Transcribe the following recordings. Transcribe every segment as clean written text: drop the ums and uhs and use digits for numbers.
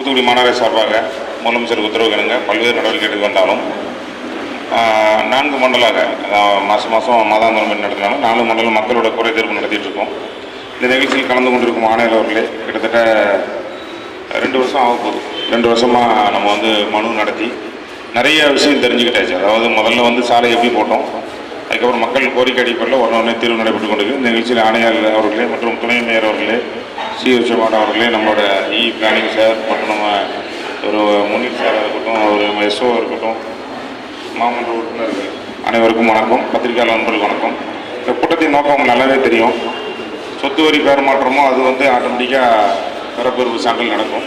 தூத்துக்குடி மாநகர சார்பாக முதலமைச்சர் உத்தரவுகளுங்க பல்வேறு நடவடிக்கை எடுத்து வந்தாலும் 4 மண்டலாக மாதம் மாதாந்திரம் நடத்தினாலும் 4 மண்டலம் மக்களோட குறை தீர்ப்பு நடத்திட்டு இருக்கோம். இந்த நிகழ்ச்சியில் கலந்து கொண்டிருக்கும் ஆணையர் அவர்களே, கிட்டத்தட்ட 2 வருஷம் ஆக போகுது. 2 வருஷமாக நம்ம மனு நடத்தி நிறைய விஷயம் தெரிஞ்சுக்கிட்டாச்சு. அதாவது முதல்ல சாலை எப்படி போட்டோம், அதுக்கப்புறம் மக்கள் கோரிக்கை அடிப்படையில் உடனே தீர்வு நடைபெற்று கொண்டிருக்கு. இந்த நிகழ்ச்சியில் ஆணையர் அவர்களே மற்றும் துணை மேயர் அவர்களே, சிவசேவாட் அவர்களே, நம்மளோட பிளானிங் சார் மற்றும் நம்ம ஒரு முனீர் சாராக இருக்கட்டும், ஒரு எஸ்ஓ இருக்கட்டும், மாமன்ற உறுப்பினர்கள் அனைவருக்கும் வணக்கம். பத்திரிகையாளர் நண்பர்களுக்கு வணக்கம். இந்த கூட்டத்தின் நோக்கம் நல்லாவே தெரியும். சொத்து வரி பெறமாற்றமோ அது ஆட்டோமேட்டிக்காக பெறப்பெறுப்பு சான்றிதழ் நடக்கும்.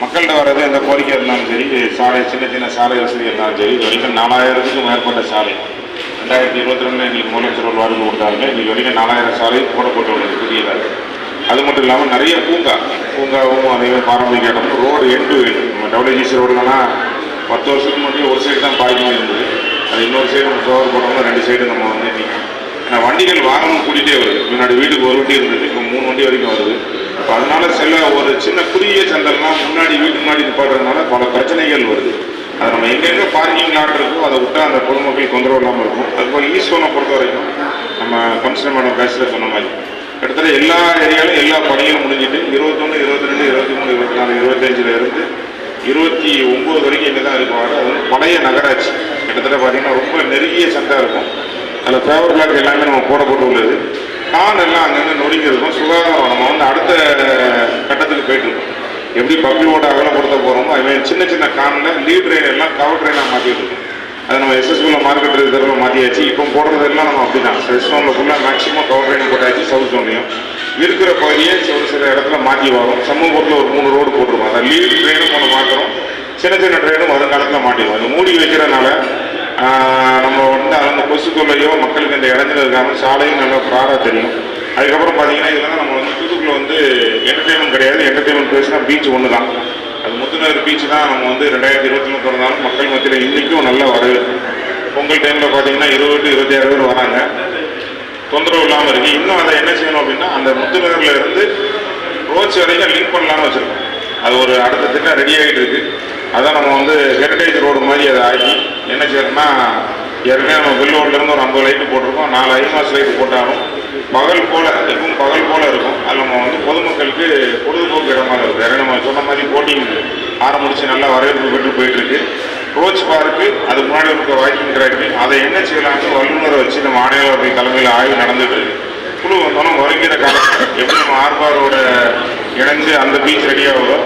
மக்கள்கிட்ட வர்றது எந்த கோரிக்கை இருந்தாலும் சரி, சாலை சின்ன சாலை வசதி இருந்தாலும் சரி, இது வரைக்கும் 4000க்கும் மேற்பட்ட சாலை 2022 எங்களுக்கு முதலமைச்சர் ஒரு வார்டு கொடுத்தாங்க. இன்றைக்கு வரைக்கும் 4000 சாலை போடப்பட்டு உள்ளது புதியதாக. அது மட்டும் இல்லாமல் நிறைய பூங்காவும் அதேமாதிரி பாரம்பரிய இடம், ரோடு எண்டு நம்ம டபிள்யூஜிசி ரோடுலலாம் 10 வருஷத்துக்கு முன்னாடி ஒரு சைடு தான் பார்க்கிங் இருந்தது. அது இன்னொரு சைடு நம்ம சோறு போட்டோம்னா 2 சைடு நம்ம ஏன்னா வண்டிகள் வாகனம் கூட்டிகிட்டே வருது. முன்னாடி வீட்டுக்கு ஒரு வண்டி இருந்தது, இப்போ 3 வண்டி வரைக்கும் வருது. இப்போ அதனால ஒரு சின்ன குறுகிய சந்தல்னால் முன்னாடி வீட்டுக்கு முன்னாடி நிப்பாடுறதுனால பல பிரச்சனைகள் வருது. அதை நம்ம எங்கெங்கே பார்க்கிங் லாட் இருக்கோ அதை விட்டால் அந்த பொதுமக்கள் தொந்தரவு இல்லாமல் இருக்கும். அதுபோல் ஈஸ்வரனை பொறுத்த வரைக்கும் நம்ம கமிஷனர் மேடம் பேசுகிற சொன்ன மாதிரி கிட்டத்தட்ட எல்லா ஏரியாலும் எல்லா பணிகளும் முடிஞ்சிட்டு 21, 22, 23, 24, 25 இருந்து 29 வரைக்கும் இங்கே தான் இருக்குவாங்க. அது பழைய நகராட்சி. கிட்டத்தட்ட பார்த்தீங்கன்னா ரொம்ப நெருங்கிய சந்தை இருக்கும். அதில் ஃபேவர் பிளாக் எல்லாமே நம்ம போடப்பட்டு உள்ளது. கான் எல்லாம் அங்கங்கே நொறுங்கி இருக்கும். சுகாதாரம் நம்ம அடுத்த கட்டத்துக்கு போயிட்டுருக்கோம். எப்படி பப்ளிக்கோட அகலப்படுத்த போகிறோமோ அதுமாதிரி சின்ன கானில் லீட் ட்ரெயின் எல்லாம் கவர் ட்ரெயினாக மாற்றிட்டு இருக்கோம். அதை நம்ம எஸ்எஸ்பியில் மார்க்கெட் ரிசர்வில் மாற்றியாச்சு. இப்போ போடுறதெல்லாம் நம்ம அப்படி தான் வெஸ்ட் ஜோனில் ஃபுல்லாக மேக்ஸிமம் கவர் ட்ரெயின் போட்டாச்சு. சவுத் ஜோன்லையும் இருக்கிற பகுதியை ஒரு சில இடத்துல மாற்றி வரும். சமூகத்தில் ஒரு 3 ரோடு போட்டிருக்கோம். அதை லீட் ட்ரெயினும் ஒன்று மாற்றுறோம், சின்ன ட்ரெயினும் வருங்காலத்தில் மாட்டிடுவோம். அது மூடி வைக்கிறதுனால நம்ம அந்த கொசு தொல்லையோ மக்களுக்கு இந்த இடத்துல இருக்காமல் சாலையும் நல்லா ப்ராடாக தெரியும். அதுக்கப்புறம் பார்த்தீங்கன்னா இதில் தான் நம்ம தூத்துக்குள்ள என்டர்டெயின்மெண்ட் கிடையாது. என்டர்டெயின்மெண்ட் பேசினா பீச் ஒன்று தான். அது முத்துநகர் பீச் தான் நம்ம 2023 திறந்தாலும் மக்கள் மத்தியில் இன்றைக்கும் நல்ல வரவேற்பு. பொங்கல் டைமில் பார்த்தீங்கன்னா 20-26 பேர் வராங்க. தொந்தரவு இல்லாமல் இருக்குது. இன்னும் அதை என்ன செய்யணும் அப்படின்னா அந்த முத்துநகரில் இருந்து ரோட்ஸ் வரைக்கும் லிங்க் பண்ணலான்னு வச்சுருக்கோம். அது ஒரு அடுத்த திட்டம் ரெடி ஆகிட்டு இருக்குது. அதான் நம்ம ஹெரிட்டேஜ் ரோடு மாதிரி அதை ஆகி என்ன செய்யணும்னா ஏற்கனவே நம்ம வெள்ளோட்லேருந்து ஒரு 50 லைட்டு போட்டிருக்கோம். 4 ஐமாஸ் லைட்டு போட்டாலும் பகல் போல் இருக்கும். அதில் நம்ம பொதுமக்களுக்கு பொழுதுபோக்கு இடமாக இருக்குது. வேறு நம்ம சொன்ன மாதிரி போட்டிங் ஆரம்பிச்சு நல்லா வரவேற்பு பெற்று போயிட்டுருக்கு. ரோச் பார்க்கு அது முன்னாடி இருக்க வாக்கிங் ட்ராக்கு அதை என்ன செய்யலாம்னு வல்லுநரை வச்சு நம்ம ஆணையாளர் தலைமையில் ஆய்வு நடந்துட்டு இருக்கு. குழு வந்தோன்னா வருகிற காலம் எப்படி நம்ம ஆர்பாரோட இணைந்து அந்த பீச் ரெடியாகுதோ